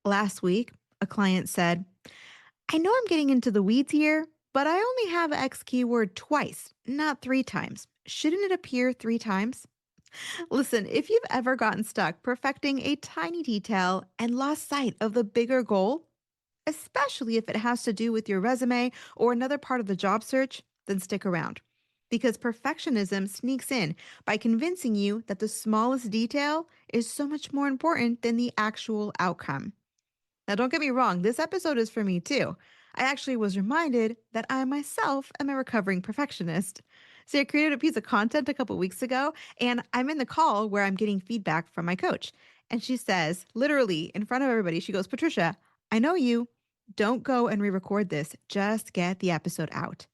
Last week, a client said, I know I'm getting into the weeds here, but I only have X keyword twice, not three times. Shouldn't it appear three times? Listen, if you've ever gotten stuck perfecting a tiny detail and lost sight of the bigger goal, especially if it has to do with your resume or another part of the job search, then stick around. Because perfectionism sneaks in by convincing you that the smallest detail is so much more important than the actual outcome. Now, don't get me wrong, this episode is for me too. I actually was reminded that I myself am a recovering perfectionist. See, I created a piece of content a couple weeks ago, and I'm in the call where I'm getting feedback from my coach. And she says, literally in front of everybody, she goes, Patricia, I know you. Don't go and re record this. Just get the episode out.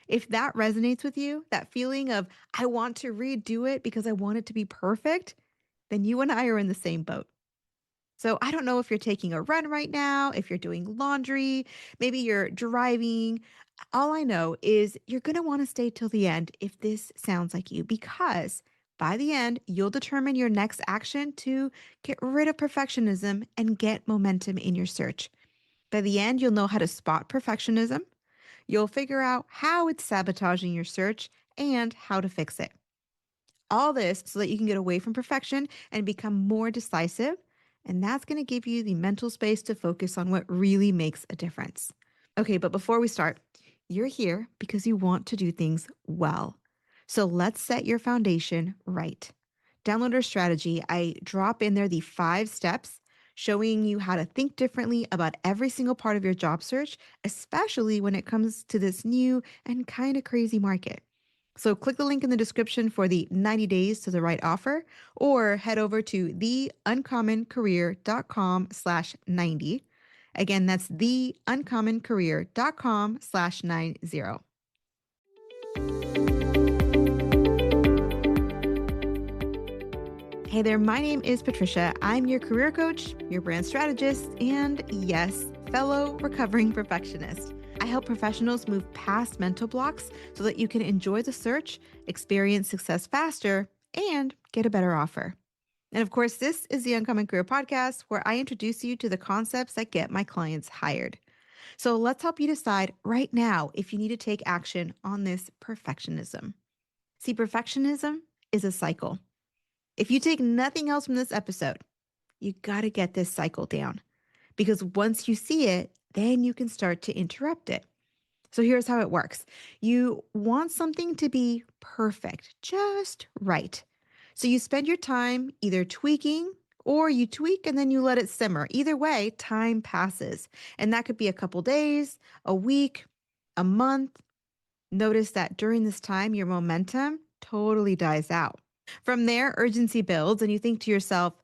If that resonates with you, that feeling of, I want to redo it because I want it to be perfect, then you and I are in the same boat. So I don't know if you're taking a run right now, if you're doing laundry, maybe you're driving. All I know is you're going to want to stay till the end if this sounds like you, because by the end, you'll determine your next action to get rid of perfectionism and get momentum in your search. By the end, you'll know how to spot perfectionism. You'll figure out how it's sabotaging your search and how to fix it. All this so that you can get away from perfection and become more decisive. And that's going to give you the mental space to focus on what really makes a difference. Okay, but before we start, you're here because you want to do things well. So let's set your foundation right. Download our strategy. I drop in there the 5 steps showing you how to think differently about every single part of your job search, especially when it comes to this new and kind of crazy market. So click the link in the description for the 90 days to the right offer, or head over to theuncommoncareer.com/90. Again, that's theuncommoncareer.com/90. Hey there, my name is Patricia. I'm your career coach, your brand strategist, and yes, fellow recovering perfectionist. I help professionals move past mental blocks so that you can enjoy the search, experience success faster, and get a better offer. And of course, this is the Uncommon Career Podcast, where I introduce you to the concepts that get my clients hired. So let's help you decide right now if you need to take action on this perfectionism. See, perfectionism is a cycle. If you take nothing else from this episode, you got to get this cycle down, because once you see it, then you can start to interrupt it. So here's how it works. You want something to be perfect, just right. So you spend your time either tweaking, or you tweak and then you let it simmer. Either way, time passes. And that could be a couple days, a week, a month. Notice that during this time, your momentum totally dies out. From there, urgency builds, and you think to yourself,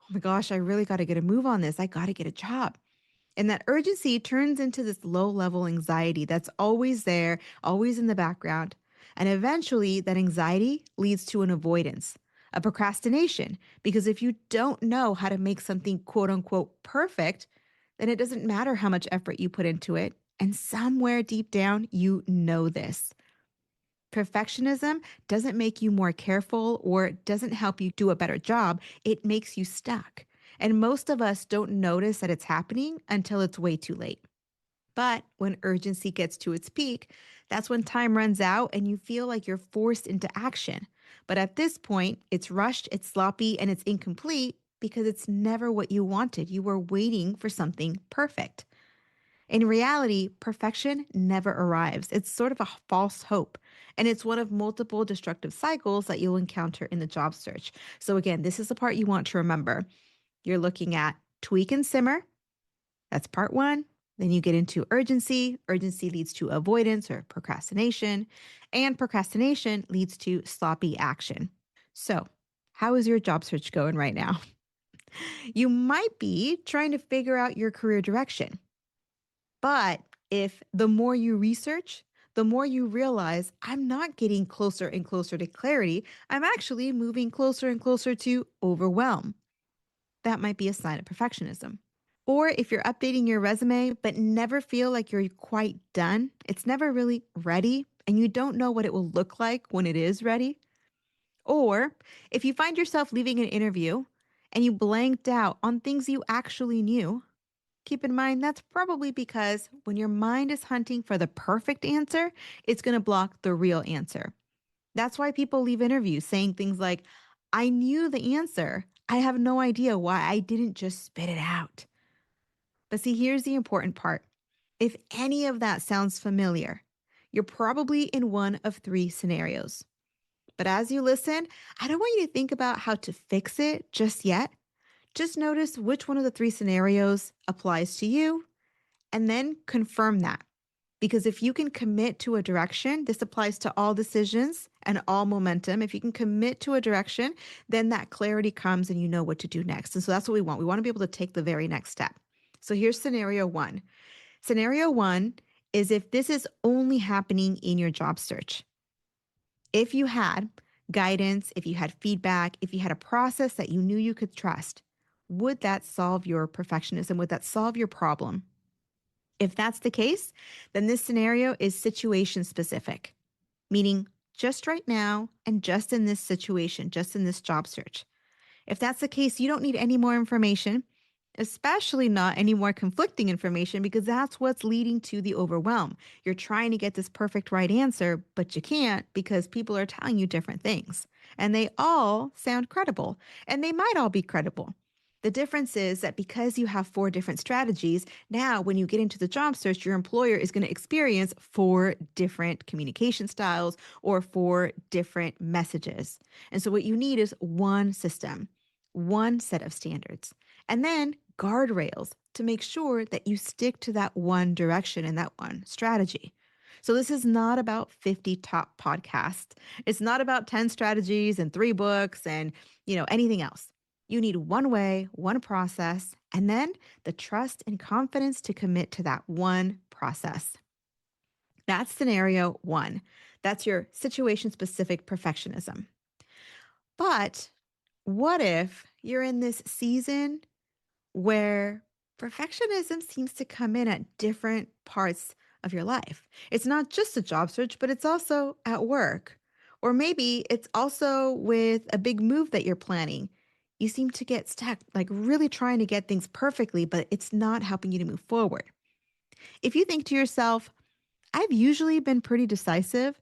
oh my gosh, I really got to get a move on this. I got to get a job. And that urgency turns into this low level anxiety that's always there, always in the background. And eventually, that anxiety leads to an avoidance, a procrastination. Because if you don't know how to make something quote unquote perfect, then it doesn't matter how much effort you put into it. And somewhere deep down, you know this. Perfectionism doesn't make you more careful or doesn't help you do a better job. It makes you stuck. And most of us don't notice that it's happening until it's way too late. But when urgency gets to its peak, that's when time runs out and you feel like you're forced into action. But at this point, it's rushed, it's sloppy, and it's incomplete because it's never what you wanted. You were waiting for something perfect. In reality, perfection never arrives. It's sort of a false hope. And it's one of multiple destructive cycles that you'll encounter in the job search. So, again, this is the part you want to remember. You're looking at tweak and simmer. That's part one. Then you get into urgency. Urgency leads to avoidance or procrastination. And procrastination leads to sloppy action. So, how is your job search going right now? You might be trying to figure out your career direction. But if the more you research, the more you realize I'm not getting closer and closer to clarity, I'm actually moving closer and closer to overwhelm. That might be a sign of perfectionism. Or if you're updating your resume but never feel like you're quite done, it's never really ready, and you don't know what it will look like when it is ready. Or if you find yourself leaving an interview and you blanked out on things you actually knew, keep in mind that's probably because when your mind is hunting for the perfect answer, it's going to block the real answer. That's why people leave interviews saying things like, I knew the answer. I have no idea why I didn't just spit it out. But see, here's the important part. If any of that sounds familiar, you're probably in one of three scenarios. But as you listen, I don't want you to think about how to fix it just yet. Just notice which one of the three scenarios applies to you and then confirm that. Because if you can commit to a direction, this applies to all decisions and all momentum. If you can commit to a direction, then that clarity comes and you know what to do next. And so that's what we want. We want to be able to take the very next step. So here's scenario one. Scenario one is if this is only happening in your job search. If you had guidance, if you had feedback, if you had a process that you knew you could trust, would that solve your perfectionism? Would that solve your problem? If that's the case, then this scenario is situation specific, meaning just right now and just in this situation, just in this job search. If that's the case, you don't need any more information, especially not any more conflicting information, because that's what's leading to the overwhelm. You're trying to get this perfect right answer, but you can't because people are telling you different things. And they all sound credible, and they might all be credible. The difference is that because you have four different strategies, now when you get into the job search, your employer is going to experience four different communication styles or four different messages. And so what you need is one system, one set of standards, and then guardrails to make sure that you stick to that one direction and that one strategy. So this is not about 50 top podcasts. It's not about 10 strategies and 3 books and, anything else. You need one way, one process, and then the trust and confidence to commit to that one process. That's scenario 1. That's your situation specific perfectionism. But what if you're in this season where perfectionism seems to come in at different parts of your life? It's not just a job search, but it's also at work. Or maybe it's also with a big move that you're planning. You seem to get stuck, like really trying to get things perfectly, but it's not helping you to move forward. If you think to yourself, I've usually been pretty decisive,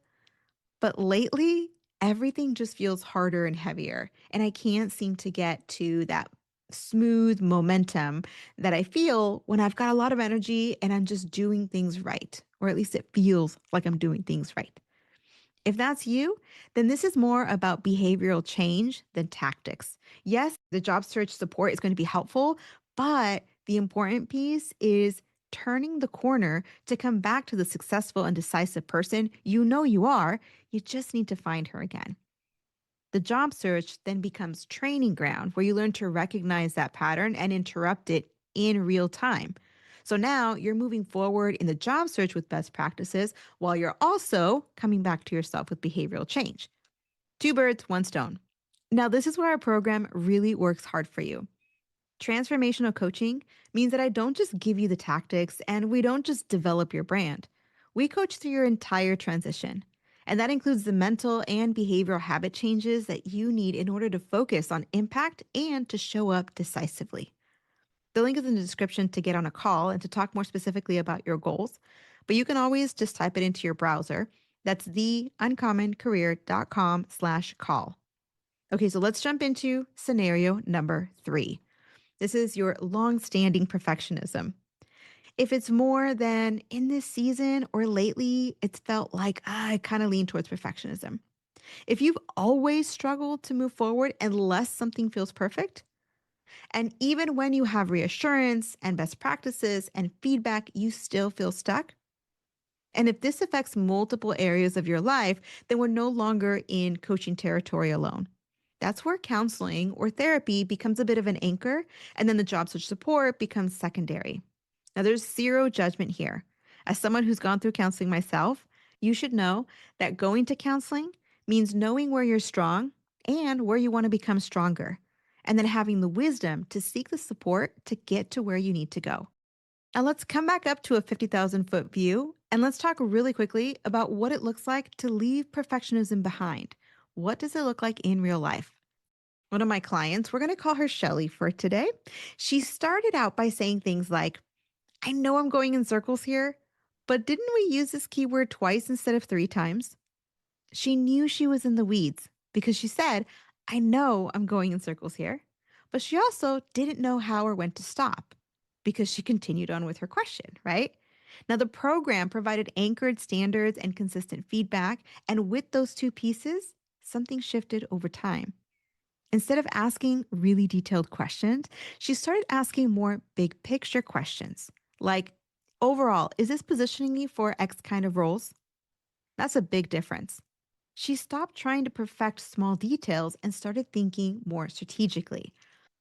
but lately, everything just feels harder and heavier. And I can't seem to get to that smooth momentum that I feel when I've got a lot of energy and I'm just doing things right, or at least it feels like I'm doing things right. If that's you, then this is more about behavioral change than tactics. Yes, the job search support is going to be helpful, but the important piece is turning the corner to come back to the successful and decisive person you know you are. You just need to find her again. The job search then becomes training ground where you learn to recognize that pattern and interrupt it in real time. So now you're moving forward in the job search with best practices while you're also coming back to yourself with behavioral change. Two birds, one stone. Now, this is where our program really works hard for you. Transformational coaching means that I don't just give you the tactics and we don't just develop your brand. We coach through your entire transition. And that includes the mental and behavioral habit changes that you need in order to focus on impact and to show up decisively. The link is in the description to get on a call and to talk more specifically about your goals. But you can always just type it into your browser. That's theuncommoncareer.com/call. Okay, so let's jump into scenario number 3. This is your long-standing perfectionism. If it's more than in this season or lately, it's felt like I kind of lean towards perfectionism. If you've always struggled to move forward unless something feels perfect, and even when you have reassurance and best practices and feedback, you still feel stuck. And if this affects multiple areas of your life, then we're no longer in coaching territory alone. That's where counseling or therapy becomes a bit of an anchor, and then the job search support becomes secondary. Now, there's zero judgment here. As someone who's gone through counseling myself, you should know that going to counseling means knowing where you're strong and where you want to become stronger, and then having the wisdom to seek the support to get to where you need to go. Now, let's come back up to a 50,000-foot view and let's talk really quickly about what it looks like to leave perfectionism behind. What does it look like in real life? One of my clients, we're going to call her Shelly for today. She started out by saying things like, I know I'm going in circles here, but didn't we use this keyword twice instead of 3 times? She knew she was in the weeds because she said, I know I'm going in circles here. But she also didn't know how or when to stop because she continued on with her question, right? Now, the program provided anchored standards and consistent feedback. And with those two pieces, something shifted over time. Instead of asking really detailed questions, she started asking more big picture questions like, overall, is this positioning me for X kind of roles? That's a big difference. She stopped trying to perfect small details and started thinking more strategically.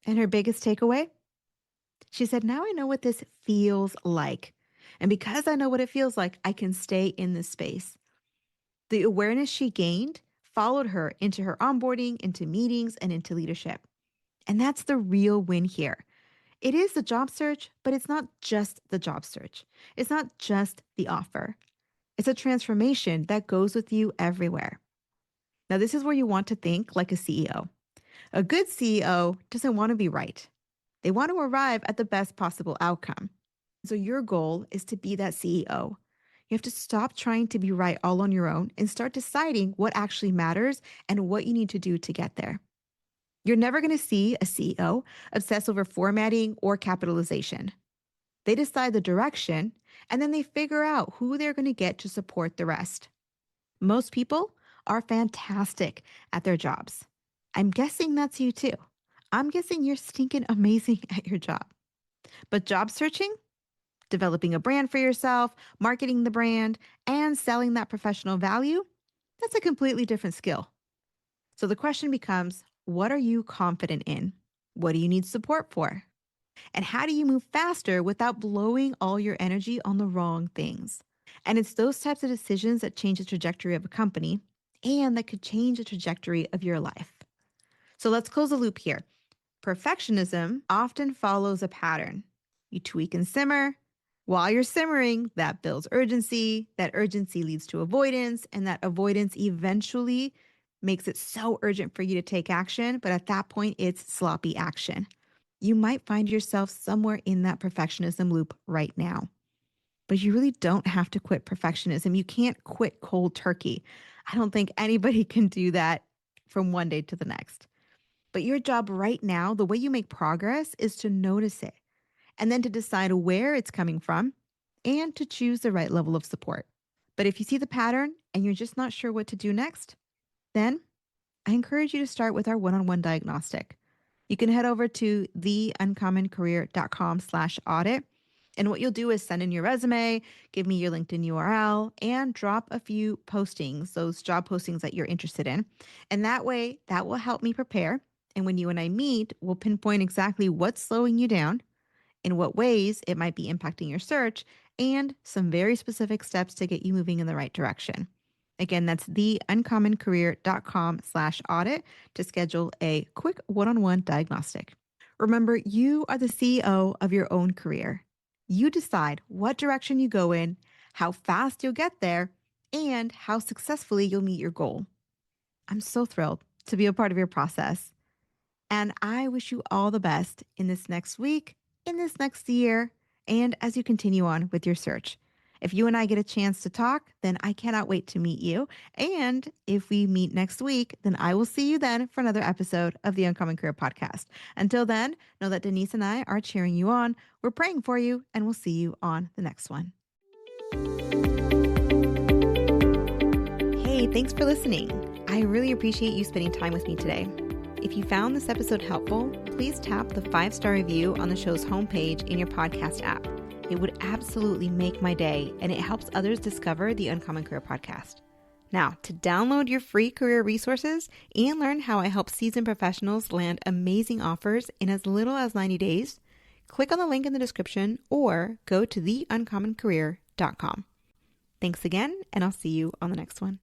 And her biggest takeaway? She said, now I know what this feels like. And because I know what it feels like, I can stay in this space. The awareness she gained followed her into her onboarding, into meetings, and into leadership. And that's the real win here. It is the job search, but it's not just the job search. It's not just the offer. It's a transformation that goes with you everywhere. Now, this is where you want to think like a CEO. A good CEO doesn't want to be right. They want to arrive at the best possible outcome. So, your goal is to be that CEO. You have to stop trying to be right all on your own and start deciding what actually matters and what you need to do to get there. You're never going to see a CEO obsess over formatting or capitalization. They decide the direction and then they figure out who they're going to get to support the rest. Most people are fantastic at their jobs. I'm guessing that's you too. I'm guessing you're stinking amazing at your job. But job searching, developing a brand for yourself, marketing the brand, and selling that professional value, that's a completely different skill. So the question becomes, what are you confident in? What do you need support for? And how do you move faster without blowing all your energy on the wrong things? And it's those types of decisions that change the trajectory of a company and that could change the trajectory of your life. So let's close the loop here. Perfectionism often follows a pattern. You tweak and simmer. While you're simmering, that builds urgency. That urgency leads to avoidance, and that avoidance eventually makes it so urgent for you to take action. But at that point, it's sloppy action. You might find yourself somewhere in that perfectionism loop right now. But you really don't have to quit perfectionism. You can't quit cold turkey. I don't think anybody can do that from one day to the next. But your job right now, the way you make progress is to notice it and then to decide where it's coming from and to choose the right level of support. But if you see the pattern and you're just not sure what to do next, then I encourage you to start with our one-on-one diagnostic. You can head over to theuncommoncareer.com/audit. And what you'll do is send in your resume, give me your LinkedIn URL, and drop a few postings, those job postings that you're interested in. And that way, that will help me prepare. And when you and I meet, we'll pinpoint exactly what's slowing you down, in what ways it might be impacting your search, and some very specific steps to get you moving in the right direction. Again, that's theuncommoncareer.com/audit to schedule a quick one-on-one diagnostic. Remember, you are the CEO of your own career. You decide what direction you go in, how fast you'll get there, and how successfully you'll meet your goal. I'm so thrilled to be a part of your process. And I wish you all the best in this next week, in this next year, and as you continue on with your search. If you and I get a chance to talk, then I cannot wait to meet you. And if we meet next week, then I will see you then for another episode of the Uncommon Career Podcast. Until then, know that Denise and I are cheering you on. We're praying for you, and we'll see you on the next one. Hey, thanks for listening. I really appreciate you spending time with me today. If you found this episode helpful, please tap the 5-star review on the show's homepage in your podcast app. It would absolutely make my day, and it helps others discover the Uncommon Career Podcast. Now, to download your free career resources and learn how I help seasoned professionals land amazing offers in as little as 90 days, click on the link in the description or go to theuncommoncareer.com. Thanks again, and I'll see you on the next one.